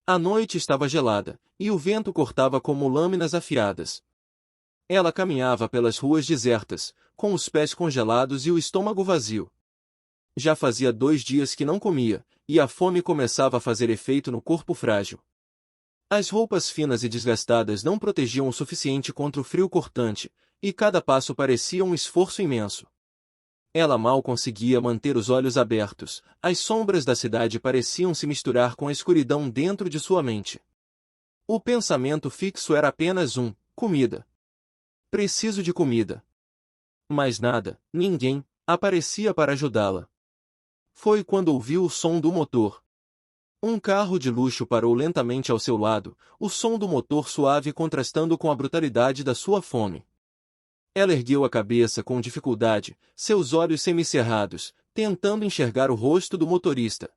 A noite estava gelada, e o vento cortava como lâminas afiadas. Ela caminhava pelas ruas desertas, com os pés congelados e o estômago vazio. Já fazia 2 dias que não comia, e a fome começava a fazer efeito no corpo frágil. As roupas finas e desgastadas não protegiam o suficiente contra o frio cortante, e cada passo parecia um esforço imenso. Ela mal conseguia manter os olhos abertos, as sombras da cidade pareciam se misturar com a escuridão dentro de sua mente. O pensamento fixo era apenas comida. Preciso de comida. Mas nada, ninguém, aparecia para ajudá-la. Foi quando ouviu o som do motor. Um carro de luxo parou lentamente ao seu lado, o som do motor suave contrastando com a brutalidade da sua fome. Ela ergueu a cabeça com dificuldade, seus olhos semicerrados, tentando enxergar o rosto do motorista.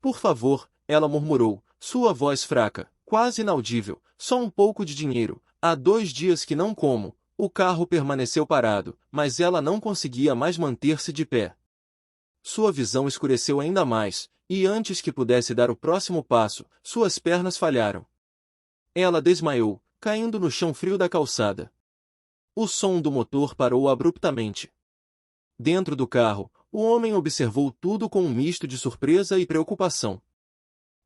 Por favor, ela murmurou, sua voz fraca, quase inaudível, só um pouco de dinheiro, há 2 dias que não como. O carro permaneceu parado, mas ela não conseguia mais manter-se de pé. Sua visão escureceu ainda mais, e antes que pudesse dar o próximo passo, suas pernas falharam. Ela desmaiou, caindo no chão frio da calçada. O som do motor parou abruptamente. Dentro do carro, o homem observou tudo com um misto de surpresa e preocupação.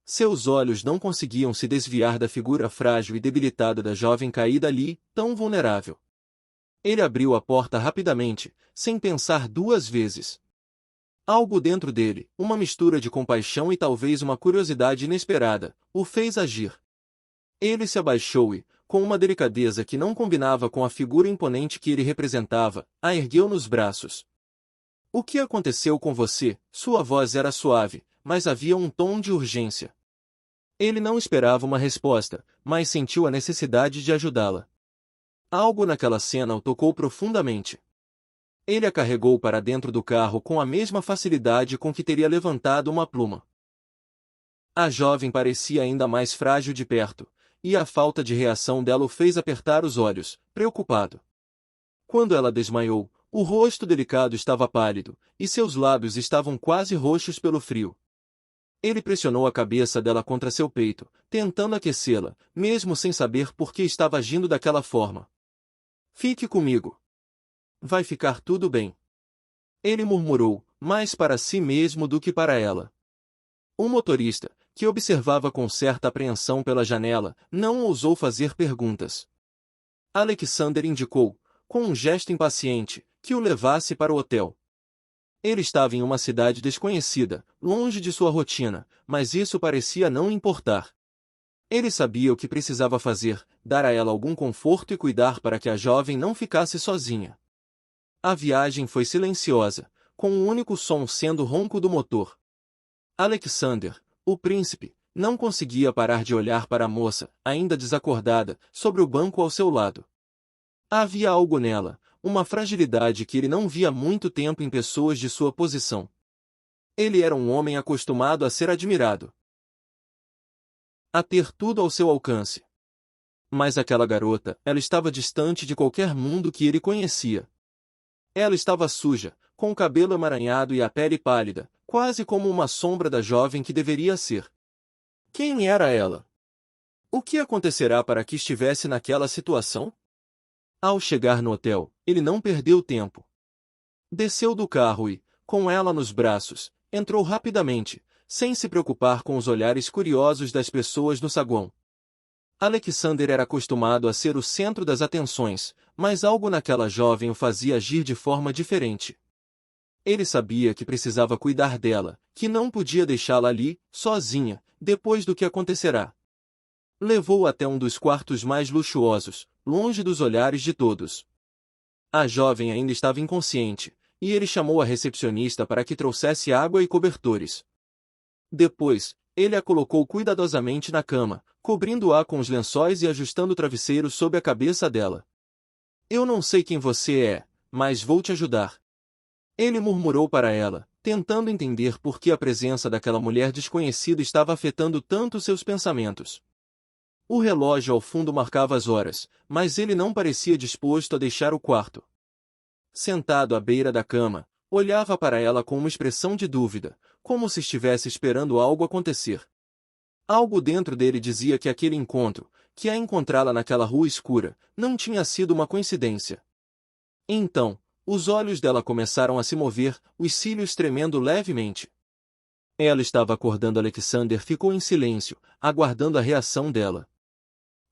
Seus olhos não conseguiam se desviar da figura frágil e debilitada da jovem caída ali, tão vulnerável. Ele abriu a porta rapidamente, sem pensar 2 vezes. Algo dentro dele, uma mistura de compaixão e talvez uma curiosidade inesperada, o fez agir. Ele se abaixou e, com uma delicadeza que não combinava com a figura imponente que ele representava, a ergueu nos braços. O que aconteceu com você? Sua voz era suave, mas havia um tom de urgência. Ele não esperava uma resposta, mas sentiu a necessidade de ajudá-la. Algo naquela cena o tocou profundamente. Ele a carregou para dentro do carro com a mesma facilidade com que teria levantado uma pluma. A jovem parecia ainda mais frágil de perto, e a falta de reação dela o fez apertar os olhos, preocupado. Quando ela desmaiou, o rosto delicado estava pálido, e seus lábios estavam quase roxos pelo frio. Ele pressionou a cabeça dela contra seu peito, tentando aquecê-la, mesmo sem saber por que estava agindo daquela forma. Fique comigo. Vai ficar tudo bem. Ele murmurou, mais para si mesmo do que para ela. O motorista, que observava com certa apreensão pela janela, não ousou fazer perguntas. Alexander indicou, com um gesto impaciente, que o levasse para o hotel. Ele estava em uma cidade desconhecida, longe de sua rotina, mas isso parecia não importar. Ele sabia o que precisava fazer, dar a ela algum conforto e cuidar para que a jovem não ficasse sozinha. A viagem foi silenciosa, com um único som sendo o ronco do motor. Alexander, o príncipe, não conseguia parar de olhar para a moça, ainda desacordada, sobre o banco ao seu lado. Havia algo nela, uma fragilidade que ele não via há muito tempo em pessoas de sua posição. Ele era um homem acostumado a ser admirado, a ter tudo ao seu alcance. Mas aquela garota, ela estava distante de qualquer mundo que ele conhecia. Ela estava suja, com o cabelo emaranhado e a pele pálida, quase como uma sombra da jovem que deveria ser. Quem era ela? O que acontecerá para que estivesse naquela situação? Ao chegar no hotel, ele não perdeu tempo. Desceu do carro e, com ela nos braços, entrou rapidamente, sem se preocupar com os olhares curiosos das pessoas no saguão. Alexander era acostumado a ser o centro das atenções, mas algo naquela jovem o fazia agir de forma diferente. Ele sabia que precisava cuidar dela, que não podia deixá-la ali, sozinha, depois do que acontecerá. Levou-a até um dos quartos mais luxuosos, longe dos olhares de todos. A jovem ainda estava inconsciente, e ele chamou a recepcionista para que trouxesse água e cobertores. Depois, ele a colocou cuidadosamente na cama, cobrindo-a com os lençóis e ajustando o travesseiro sob a cabeça dela. Eu não sei quem você é, mas vou te ajudar. Ele murmurou para ela, tentando entender por que a presença daquela mulher desconhecida estava afetando tanto seus pensamentos. O relógio ao fundo marcava as horas, mas ele não parecia disposto a deixar o quarto. Sentado à beira da cama, olhava para ela com uma expressão de dúvida, como se estivesse esperando algo acontecer. Algo dentro dele dizia que aquele encontro, que a encontrá-la naquela rua escura, não tinha sido uma coincidência. Então, os olhos dela começaram a se mover, os cílios tremendo levemente. Ela estava acordando. Alexander ficou em silêncio, aguardando a reação dela.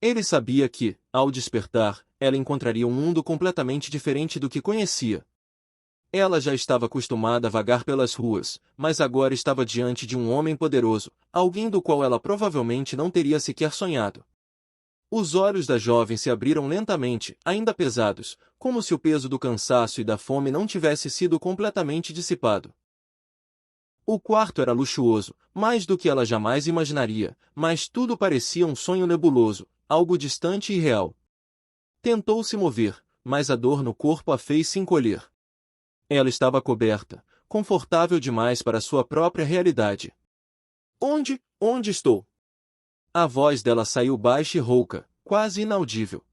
Ele sabia que, ao despertar, ela encontraria um mundo completamente diferente do que conhecia. Ela já estava acostumada a vagar pelas ruas, mas agora estava diante de um homem poderoso, alguém do qual ela provavelmente não teria sequer sonhado. Os olhos da jovem se abriram lentamente, ainda pesados, como se o peso do cansaço e da fome não tivesse sido completamente dissipado. O quarto era luxuoso, mais do que ela jamais imaginaria, mas tudo parecia um sonho nebuloso, algo distante e real. Tentou se mover, mas a dor no corpo a fez se encolher. Ela estava coberta, confortável demais para sua própria realidade. Onde estou? A voz dela saiu baixa e rouca, quase inaudível.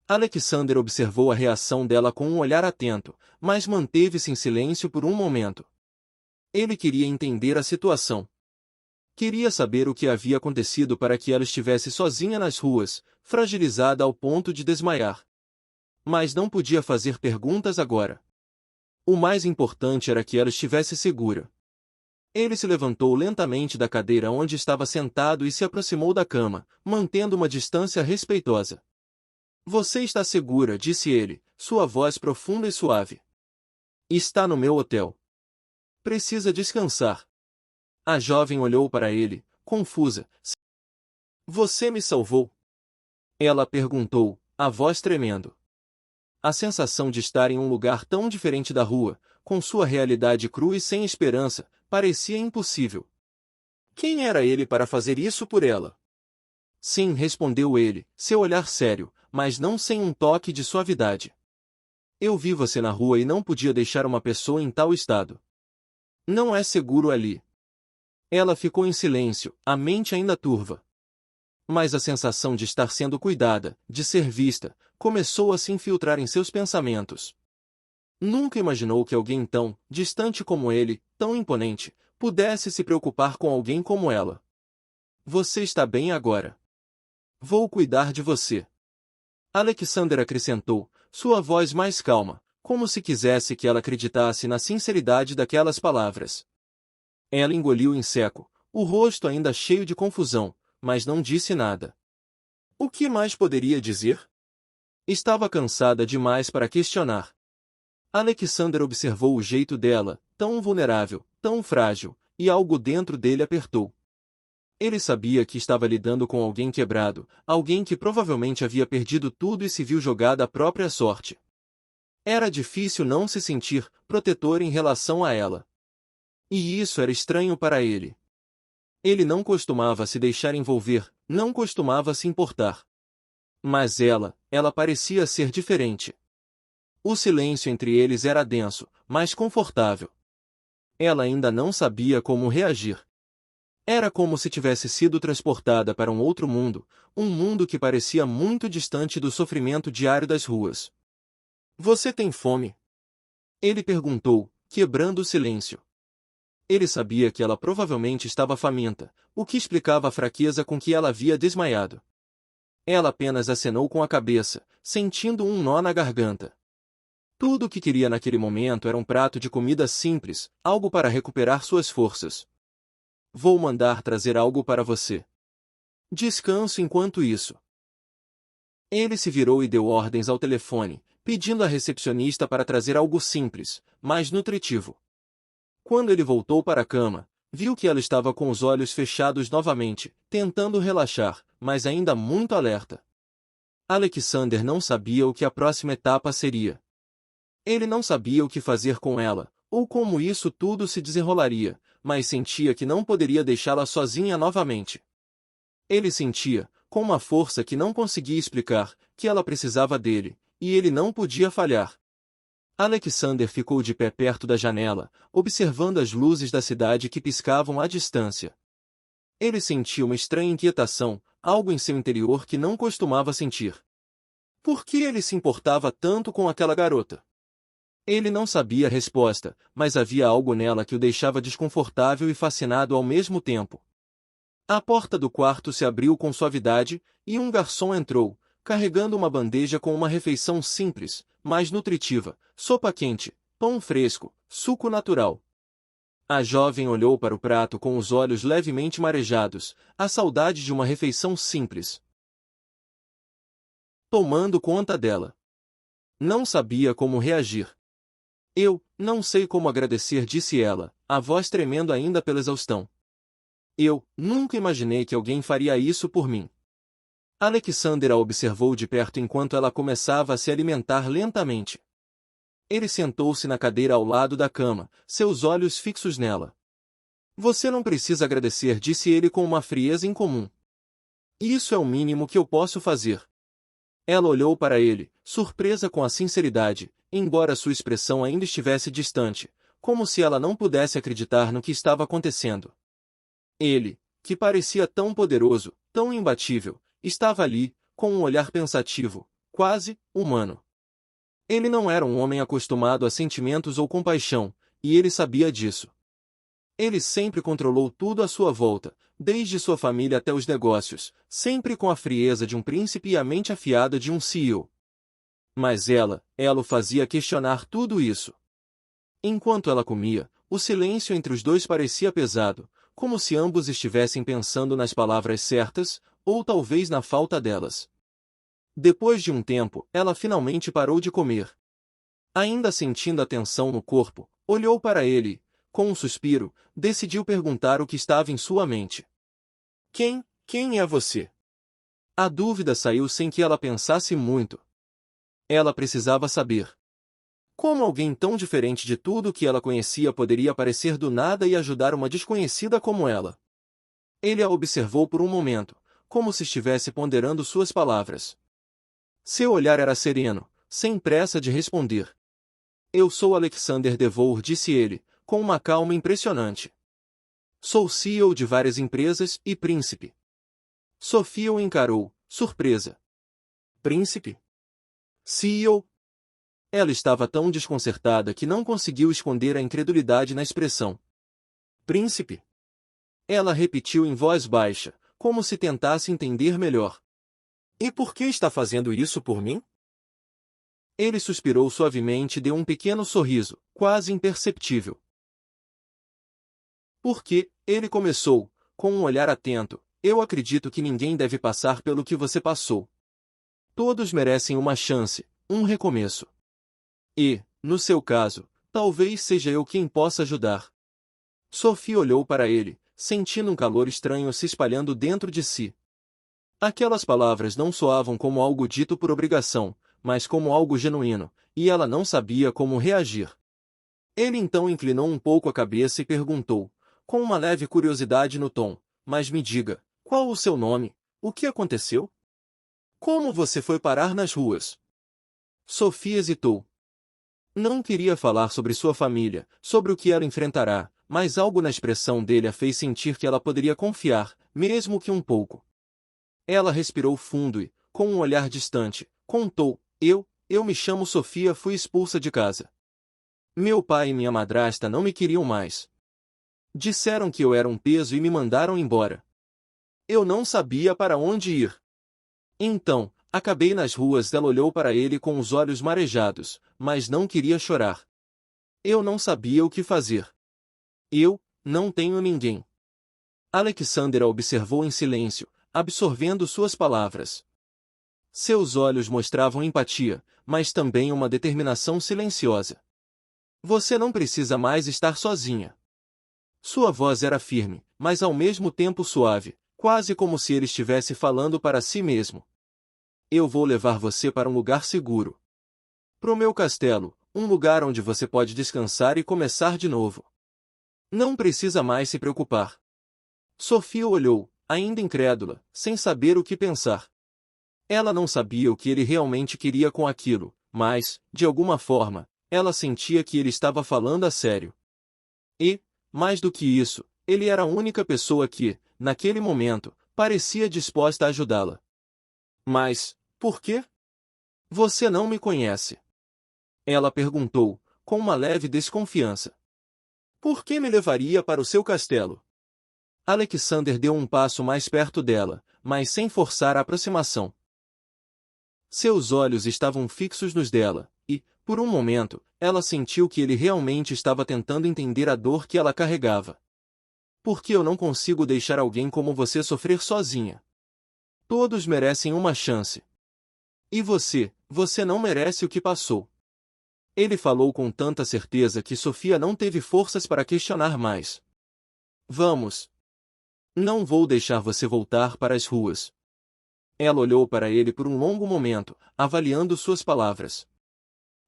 Alexander observou a reação dela com um olhar atento, mas manteve-se em silêncio por um momento. Ele queria entender a situação. Queria saber o que havia acontecido para que ela estivesse sozinha nas ruas, fragilizada ao ponto de desmaiar. Mas não podia fazer perguntas agora. O mais importante era que ela estivesse segura. Ele se levantou lentamente da cadeira onde estava sentado e se aproximou da cama, mantendo uma distância respeitosa. Você está segura, disse ele, sua voz profunda e suave. Está no meu hotel. Precisa descansar. A jovem olhou para ele, confusa. Você me salvou? Ela perguntou, a voz tremendo. A sensação de estar em um lugar tão diferente da rua, com sua realidade crua e sem esperança, parecia impossível. Quem era ele para fazer isso por ela? Sim, respondeu ele, seu olhar sério, mas não sem um toque de suavidade. Eu vi você na rua e não podia deixar uma pessoa em tal estado. Não é seguro ali. Ela ficou em silêncio, a mente ainda turva. Mas a sensação de estar sendo cuidada, de ser vista, começou a se infiltrar em seus pensamentos. Nunca imaginou que alguém tão distante como ele, tão imponente, pudesse se preocupar com alguém como ela. Você está bem agora. Vou cuidar de você. Alexander acrescentou, sua voz mais calma, como se quisesse que ela acreditasse na sinceridade daquelas palavras. Ela engoliu em seco, o rosto ainda cheio de confusão, mas não disse nada. O que mais poderia dizer? Estava cansada demais para questionar. Alexander observou o jeito dela, tão vulnerável, tão frágil, e algo dentro dele apertou. Ele sabia que estava lidando com alguém quebrado, alguém que provavelmente havia perdido tudo e se viu jogada à própria sorte. Era difícil não se sentir protetor em relação a ela. E isso era estranho para ele. Ele não costumava se deixar envolver, não costumava se importar. Mas ela parecia ser diferente. O silêncio entre eles era denso, mas confortável. Ela ainda não sabia como reagir. Era como se tivesse sido transportada para um outro mundo, um mundo que parecia muito distante do sofrimento diário das ruas. Você tem fome? Ele perguntou, quebrando o silêncio. Ele sabia que ela provavelmente estava faminta, o que explicava a fraqueza com que ela havia desmaiado. Ela apenas acenou com a cabeça, sentindo um nó na garganta. Tudo o que queria naquele momento era um prato de comida simples, algo para recuperar suas forças. Vou mandar trazer algo para você. Descanso enquanto isso. Ele se virou e deu ordens ao telefone, pedindo à recepcionista para trazer algo simples, mas nutritivo. Quando ele voltou para a cama, viu que ela estava com os olhos fechados novamente, tentando relaxar, mas ainda muito alerta. Alexander não sabia o que a próxima etapa seria. Ele não sabia o que fazer com ela, ou como isso tudo se desenrolaria, mas sentia que não poderia deixá-la sozinha novamente. Ele sentia, com uma força que não conseguia explicar, que ela precisava dele, e ele não podia falhar. Alexander ficou de pé perto da janela, observando as luzes da cidade que piscavam à distância. Ele sentia uma estranha inquietação, algo em seu interior que não costumava sentir. Por que ele se importava tanto com aquela garota? Ele não sabia a resposta, mas havia algo nela que o deixava desconfortável e fascinado ao mesmo tempo. A porta do quarto se abriu com suavidade, e um garçom entrou, carregando uma bandeja com uma refeição simples, mas nutritiva: sopa quente, pão fresco, suco natural. A jovem olhou para o prato com os olhos levemente marejados, a saudade de uma refeição simples tomando conta dela. Não sabia como reagir. Eu não sei como agradecer, disse ela, a voz tremendo ainda pela exaustão. Eu nunca imaginei que alguém faria isso por mim. Alexander a observou de perto enquanto ela começava a se alimentar lentamente. Ele sentou-se na cadeira ao lado da cama, seus olhos fixos nela. Você não precisa agradecer, disse ele com uma frieza incomum. Isso é o mínimo que eu posso fazer. Ela olhou para ele, surpresa com a sinceridade, embora sua expressão ainda estivesse distante, como se ela não pudesse acreditar no que estava acontecendo. Ele, que parecia tão poderoso, tão imbatível, estava ali, com um olhar pensativo, quase humano. Ele não era um homem acostumado a sentimentos ou compaixão, e ele sabia disso. Ele sempre controlou tudo à sua volta, desde sua família até os negócios, sempre com a frieza de um príncipe e a mente afiada de um CEO. Mas ela o fazia questionar tudo isso. Enquanto ela comia, o silêncio entre os dois parecia pesado, como se ambos estivessem pensando nas palavras certas, ou talvez na falta delas. Depois de um tempo, ela finalmente parou de comer. Ainda sentindo a tensão no corpo, olhou para ele e, com um suspiro, decidiu perguntar o que estava em sua mente. Quem é você? A dúvida saiu sem que ela pensasse muito. Ela precisava saber. Como alguém tão diferente de tudo que ela conhecia poderia aparecer do nada e ajudar uma desconhecida como ela? Ele a observou por um momento, como se estivesse ponderando suas palavras. Seu olhar era sereno, sem pressa de responder. Eu sou Alexander DeVoe, disse ele, com uma calma impressionante. Sou CEO de várias empresas e príncipe. Sofia o encarou, surpresa. Príncipe? CEO? Ela estava tão desconcertada que não conseguiu esconder a incredulidade na expressão. Príncipe? Ela repetiu em voz baixa, como se tentasse entender melhor. E por que está fazendo isso por mim? Ele suspirou suavemente e deu um pequeno sorriso, quase imperceptível. Porque, ele começou, com um olhar atento, eu acredito que ninguém deve passar pelo que você passou. Todos merecem uma chance, um recomeço. E, no seu caso, talvez seja eu quem possa ajudar. Sophie olhou para ele, sentindo um calor estranho se espalhando dentro de si. Aquelas palavras não soavam como algo dito por obrigação, mas como algo genuíno, e ela não sabia como reagir. Ele então inclinou um pouco a cabeça e perguntou, com uma leve curiosidade no tom, mas me diga, qual o seu nome? O que aconteceu? Como você foi parar nas ruas? Sophie hesitou. Não queria falar sobre sua família, sobre o que ela enfrentará, mas algo na expressão dele a fez sentir que ela poderia confiar, mesmo que um pouco. Ela respirou fundo e, com um olhar distante, contou, eu me chamo Sofia, fui expulsa de casa. Meu pai e minha madrasta não me queriam mais. Disseram que eu era um peso e me mandaram embora. Eu não sabia para onde ir. Então, acabei nas ruas. Ela olhou para ele com os olhos marejados, mas não queria chorar. Eu não sabia o que fazer. Eu não tenho ninguém. Alexander a observou em silêncio, absorvendo suas palavras. Seus olhos mostravam empatia, mas também uma determinação silenciosa. Você não precisa mais estar sozinha. Sua voz era firme, mas ao mesmo tempo suave, quase como se ele estivesse falando para si mesmo. Eu vou levar você para um lugar seguro. Pro meu castelo, um lugar onde você pode descansar e começar de novo. Não precisa mais se preocupar. Sofia olhou, ainda incrédula, sem saber o que pensar. Ela não sabia o que ele realmente queria com aquilo, mas, de alguma forma, ela sentia que ele estava falando a sério. E, mais do que isso, ele era a única pessoa que, naquele momento, parecia disposta a ajudá-la. Mas, por quê? Você não me conhece. Ela perguntou, com uma leve desconfiança. Por que me levaria para o seu castelo? Alexander deu um passo mais perto dela, mas sem forçar a aproximação. Seus olhos estavam fixos nos dela, e, por um momento, ela sentiu que ele realmente estava tentando entender a dor que ela carregava. Por que eu não consigo deixar alguém como você sofrer sozinha? Todos merecem uma chance. E você não merece o que passou. Ele falou com tanta certeza que Sofia não teve forças para questionar mais. Vamos. Não vou deixar você voltar para as ruas. Ela olhou para ele por um longo momento, avaliando suas palavras.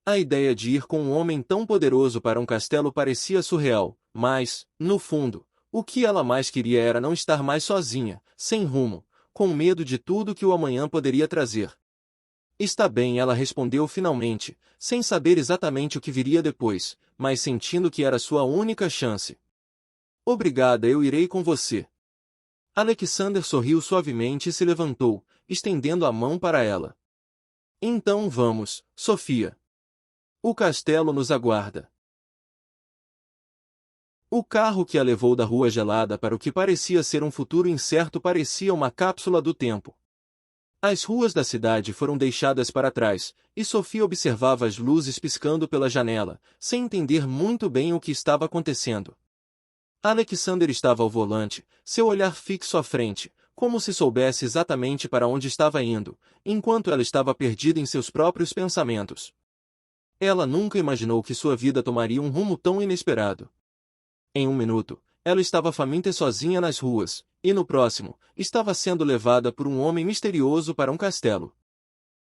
A ideia de ir com um homem tão poderoso para um castelo parecia surreal, mas, no fundo, o que ela mais queria era não estar mais sozinha, sem rumo, com medo de tudo que o amanhã poderia trazer. Está bem, ela respondeu finalmente, sem saber exatamente o que viria depois, mas sentindo que era sua única chance. Obrigada, eu irei com você. Alexander sorriu suavemente e se levantou, estendendo a mão para ela. Então vamos, Sofia. O castelo nos aguarda. O carro que a levou da rua gelada para o que parecia ser um futuro incerto parecia uma cápsula do tempo. As ruas da cidade foram deixadas para trás, e Sofia observava as luzes piscando pela janela, sem entender muito bem o que estava acontecendo. Alexander estava ao volante, seu olhar fixo à frente, como se soubesse exatamente para onde estava indo, enquanto ela estava perdida em seus próprios pensamentos. Ela nunca imaginou que sua vida tomaria um rumo tão inesperado. Em um minuto, ela estava faminta e sozinha nas ruas, e no próximo, estava sendo levada por um homem misterioso para um castelo.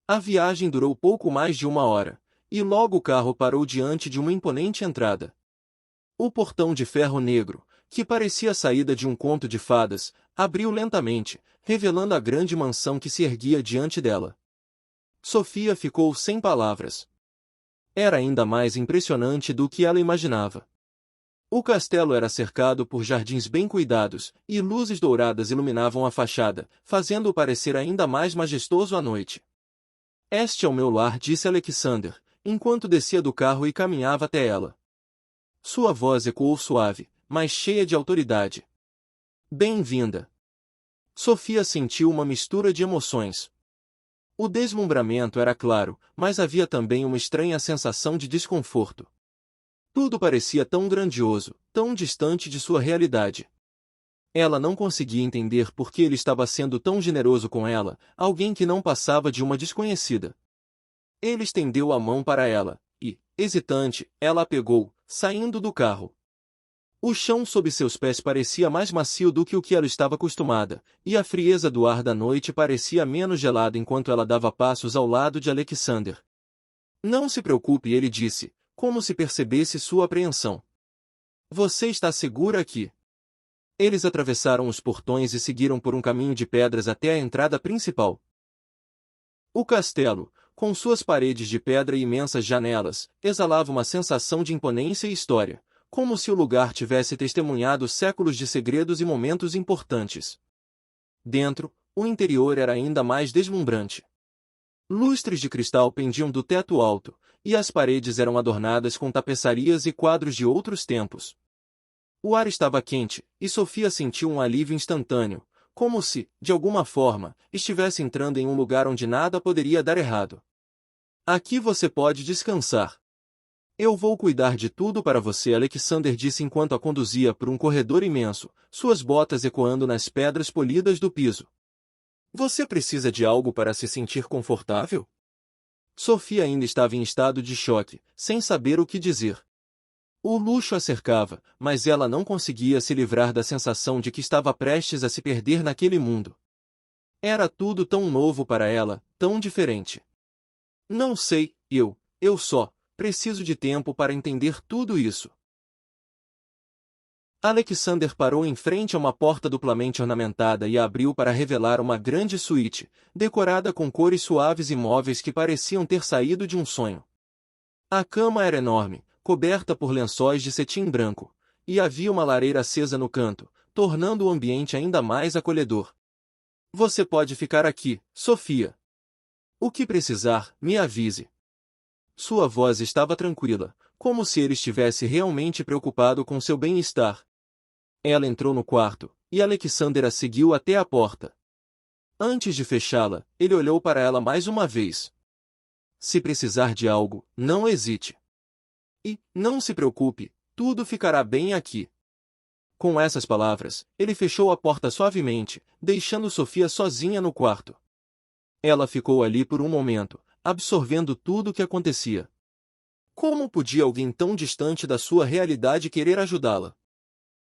A viagem durou pouco mais de 1 hora, e logo o carro parou diante de uma imponente entrada. O portão de ferro negro, que parecia a saída de um conto de fadas, abriu lentamente, revelando a grande mansão que se erguia diante dela. Sofia ficou sem palavras. Era ainda mais impressionante do que ela imaginava. O castelo era cercado por jardins bem cuidados, e luzes douradas iluminavam a fachada, fazendo-o parecer ainda mais majestoso à noite. Este é o meu lar, disse Alexander, enquanto descia do carro e caminhava até ela. Sua voz ecoou suave, mas cheia de autoridade. Bem-vinda. Sofia sentiu uma mistura de emoções. O deslumbramento era claro, mas havia também uma estranha sensação de desconforto. Tudo parecia tão grandioso, tão distante de sua realidade. Ela não conseguia entender por que ele estava sendo tão generoso com ela, alguém que não passava de uma desconhecida. Ele estendeu a mão para ela, e, hesitante, ela a pegou, saindo do carro. O chão sob seus pés parecia mais macio do que o que ela estava acostumada, e a frieza do ar da noite parecia menos gelada enquanto ela dava passos ao lado de Alexander. Não se preocupe, ele disse, como se percebesse sua apreensão. Você está segura aqui. Eles atravessaram os portões e seguiram por um caminho de pedras até a entrada principal. O castelo, com suas paredes de pedra e imensas janelas, exalava uma sensação de imponência e história, como se o lugar tivesse testemunhado séculos de segredos e momentos importantes. Dentro, o interior era ainda mais deslumbrante. Lustres de cristal pendiam do teto alto, e as paredes eram adornadas com tapeçarias e quadros de outros tempos. O ar estava quente, e Sofia sentiu um alívio instantâneo, como se, de alguma forma, estivesse entrando em um lugar onde nada poderia dar errado. Aqui você pode descansar. Eu vou cuidar de tudo para você, Alexander disse enquanto a conduzia por um corredor imenso, suas botas ecoando nas pedras polidas do piso. Você precisa de algo para se sentir confortável? Sofia ainda estava em estado de choque, sem saber o que dizer. O luxo a cercava, mas ela não conseguia se livrar da sensação de que estava prestes a se perder naquele mundo. Era tudo tão novo para ela, tão diferente. Não sei, eu só preciso de tempo para entender tudo isso. Alexander parou em frente a uma porta duplamente ornamentada e a abriu para revelar uma grande suíte, decorada com cores suaves e móveis que pareciam ter saído de um sonho. A cama era enorme, coberta por lençóis de cetim branco, e havia uma lareira acesa no canto, tornando o ambiente ainda mais acolhedor. Você pode ficar aqui, Sofia. O que precisar, me avise. Sua voz estava tranquila, como se ele estivesse realmente preocupado com seu bem-estar. Ela entrou no quarto, e Alexander a seguiu até a porta. Antes de fechá-la, ele olhou para ela mais uma vez. Se precisar de algo, não hesite. E, não se preocupe, tudo ficará bem aqui. Com essas palavras, ele fechou a porta suavemente, deixando Sofia sozinha no quarto. Ela ficou ali por um momento, absorvendo tudo o que acontecia. Como podia alguém tão distante da sua realidade querer ajudá-la?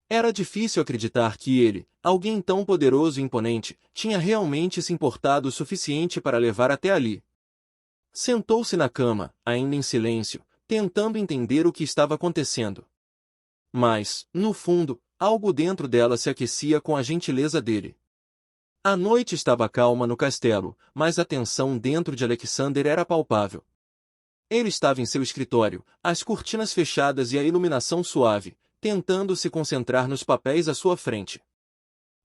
Era difícil acreditar que ele, alguém tão poderoso e imponente, tinha realmente se importado o suficiente para levar até ali. Sentou-se na cama, ainda em silêncio, tentando entender o que estava acontecendo. Mas, no fundo, algo dentro dela se aquecia com a gentileza dele. A noite estava calma no castelo, mas a tensão dentro de Alexander era palpável. Ele estava em seu escritório, as cortinas fechadas e a iluminação suave, tentando se concentrar nos papéis à sua frente.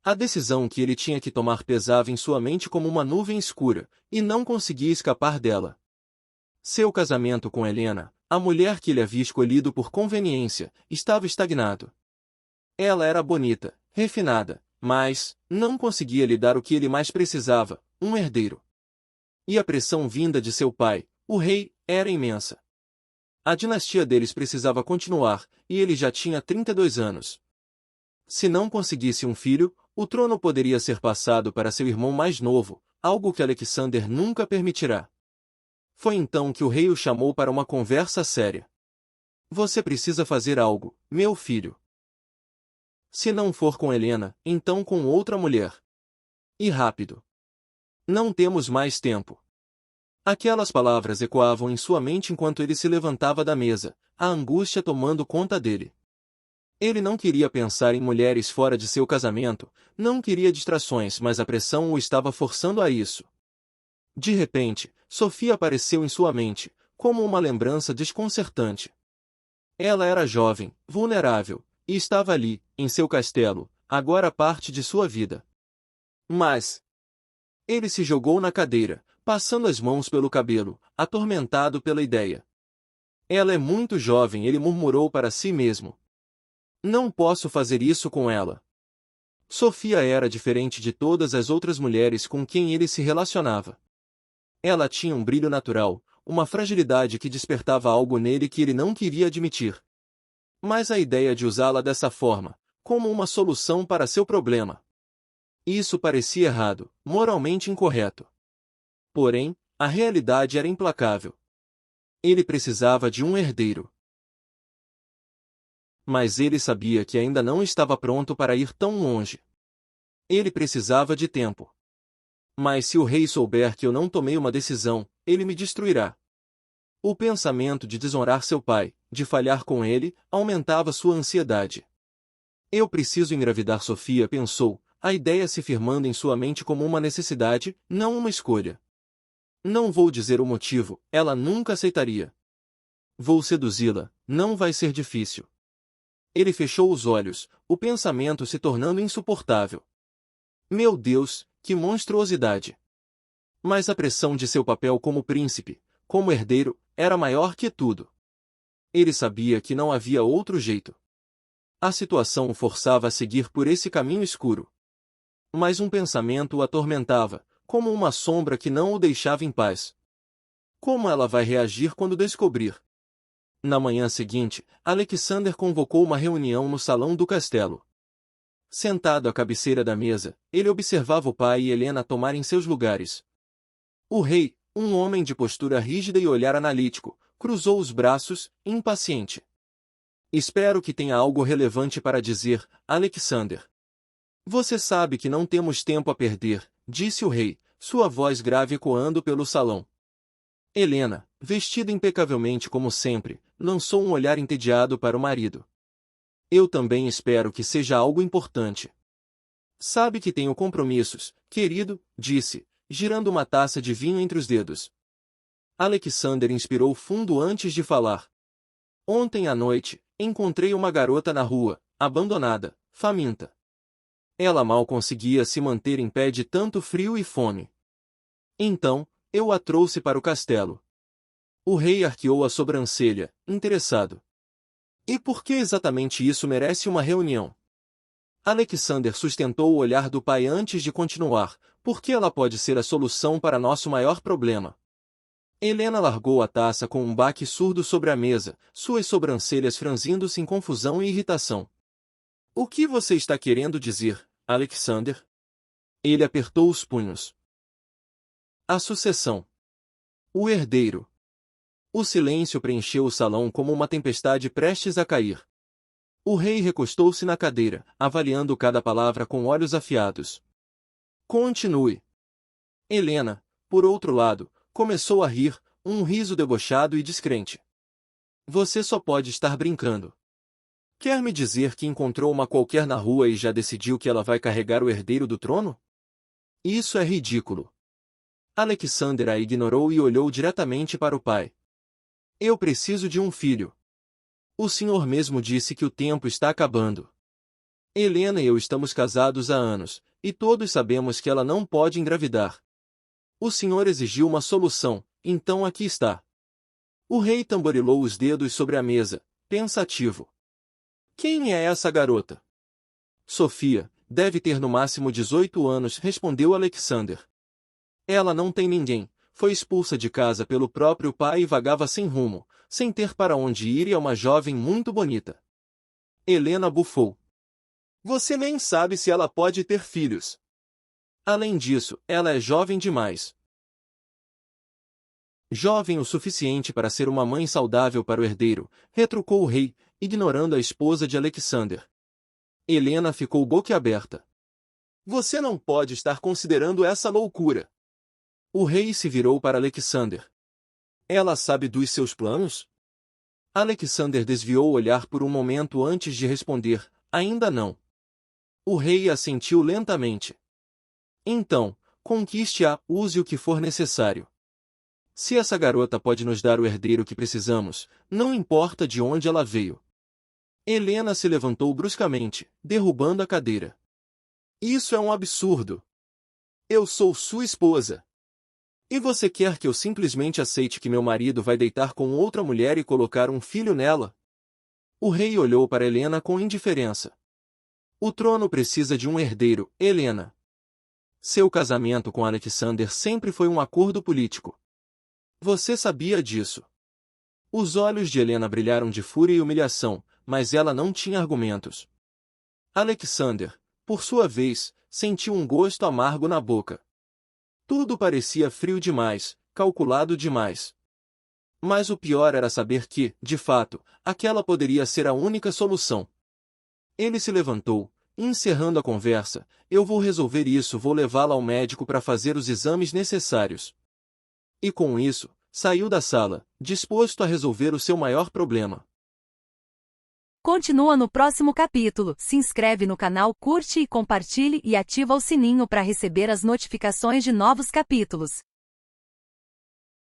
A decisão que ele tinha que tomar pesava em sua mente como uma nuvem escura, e não conseguia escapar dela. Seu casamento com Helena, a mulher que ele havia escolhido por conveniência, estava estagnado. Ela era bonita, refinada, mas não conseguia lhe dar o que ele mais precisava, um herdeiro. E a pressão vinda de seu pai, o rei, era imensa. A dinastia deles precisava continuar, e ele já tinha 32 anos. Se não conseguisse um filho, o trono poderia ser passado para seu irmão mais novo, algo que Alexander nunca permitirá. Foi então que o rei o chamou para uma conversa séria. Você precisa fazer algo, meu filho. Se não for com Helena, então com outra mulher. E rápido. Não temos mais tempo. Aquelas palavras ecoavam em sua mente enquanto ele se levantava da mesa, a angústia tomando conta dele. Ele não queria pensar em mulheres fora de seu casamento, não queria distrações, mas a pressão o estava forçando a isso. De repente, Sofia apareceu em sua mente, como uma lembrança desconcertante. Ela era jovem, vulnerável, e estava ali, em seu castelo, agora parte de sua vida. Mas ele se jogou na cadeira, passando as mãos pelo cabelo, atormentado pela ideia. Ela é muito jovem, ele murmurou para si mesmo. Não posso fazer isso com ela. Sofia era diferente de todas as outras mulheres com quem ele se relacionava. Ela tinha um brilho natural, uma fragilidade que despertava algo nele que ele não queria admitir. Mas a ideia de usá-la dessa forma, como uma solução para seu problema. Isso parecia errado, moralmente incorreto. Porém, a realidade era implacável. Ele precisava de um herdeiro. Mas ele sabia que ainda não estava pronto para ir tão longe. Ele precisava de tempo. Mas se o rei souber que eu não tomei uma decisão, ele me destruirá. O pensamento de desonrar seu pai, de falhar com ele, aumentava sua ansiedade. Eu preciso engravidar Sofia, pensou, a ideia se firmando em sua mente como uma necessidade, não uma escolha. Não vou dizer o motivo, ela nunca aceitaria. Vou seduzi-la, não vai ser difícil. Ele fechou os olhos, o pensamento se tornando insuportável. Meu Deus, que monstruosidade! Mas a pressão de seu papel como príncipe, como herdeiro, era maior que tudo. Ele sabia que não havia outro jeito. A situação o forçava a seguir por esse caminho escuro. Mas um pensamento o atormentava, como uma sombra que não o deixava em paz. Como ela vai reagir quando descobrir? Na manhã seguinte, Alexander convocou uma reunião no salão do castelo. Sentado à cabeceira da mesa, ele observava o pai e Helena tomarem seus lugares. O rei, um homem de postura rígida e olhar analítico, cruzou os braços, impaciente. Espero que tenha algo relevante para dizer, Alexander. Você sabe que não temos tempo a perder, disse o rei, sua voz grave ecoando pelo salão. Helena, vestida impecavelmente como sempre, lançou um olhar entediado para o marido. Eu também espero que seja algo importante. Sabe que tenho compromissos, querido, disse, girando uma taça de vinho entre os dedos. Alexander inspirou fundo antes de falar. Ontem à noite, encontrei uma garota na rua, abandonada, faminta. Ela mal conseguia se manter em pé de tanto frio e fome. Então, eu a trouxe para o castelo. O rei arqueou a sobrancelha, interessado. E por que exatamente isso merece uma reunião? Alexander sustentou o olhar do pai antes de continuar, porque ela pode ser a solução para nosso maior problema. Helena largou a taça com um baque surdo sobre a mesa, suas sobrancelhas franzindo-se em confusão e irritação. O que você está querendo dizer, Alexander? Ele apertou os punhos. A sucessão. O herdeiro. O silêncio preencheu o salão como uma tempestade prestes a cair. O rei recostou-se na cadeira, avaliando cada palavra com olhos afiados. Continue. Helena, por outro lado, começou a rir, um riso debochado e descrente. Você só pode estar brincando. Quer me dizer que encontrou uma qualquer na rua e já decidiu que ela vai carregar o herdeiro do trono? Isso é ridículo. Alexander a ignorou e olhou diretamente para o pai. Eu preciso de um filho. O senhor mesmo disse que o tempo está acabando. Helena e eu estamos casados há anos, e todos sabemos que ela não pode engravidar. O senhor exigiu uma solução, então aqui está. O rei tamborilou os dedos sobre a mesa, pensativo. Quem é essa garota? Sofia, deve ter no máximo 18 anos, respondeu Alexander. Ela não tem ninguém, foi expulsa de casa pelo próprio pai e vagava sem rumo, sem ter para onde ir e é uma jovem muito bonita. Helena bufou. Você nem sabe se ela pode ter filhos. Além disso, ela é jovem demais. Jovem o suficiente para ser uma mãe saudável para o herdeiro, retrucou o rei, ignorando a esposa de Alexander. Helena ficou boquiaberta. Você não pode estar considerando essa loucura. O rei se virou para Alexander. Ela sabe dos seus planos? Alexander desviou o olhar por um momento antes de responder, ainda não. O rei assentiu lentamente. Então, conquiste-a, use o que for necessário. Se essa garota pode nos dar o herdeiro que precisamos, não importa de onde ela veio. Helena se levantou bruscamente, derrubando a cadeira. Isso é um absurdo. Eu sou sua esposa. E você quer que eu simplesmente aceite que meu marido vai deitar com outra mulher e colocar um filho nela? O rei olhou para Helena com indiferença. O trono precisa de um herdeiro, Helena. Seu casamento com Alexander sempre foi um acordo político. Você sabia disso. Os olhos de Helena brilharam de fúria e humilhação, mas ela não tinha argumentos. Alexander, por sua vez, sentiu um gosto amargo na boca. Tudo parecia frio demais, calculado demais. Mas o pior era saber que, de fato, aquela poderia ser a única solução. Ele se levantou, encerrando a conversa. Eu vou resolver isso, vou levá-la ao médico para fazer os exames necessários. E com isso, saiu da sala, disposto a resolver o seu maior problema. Continua no próximo capítulo. Se inscreve no canal, curte e compartilhe e ativa o sininho para receber as notificações de novos capítulos.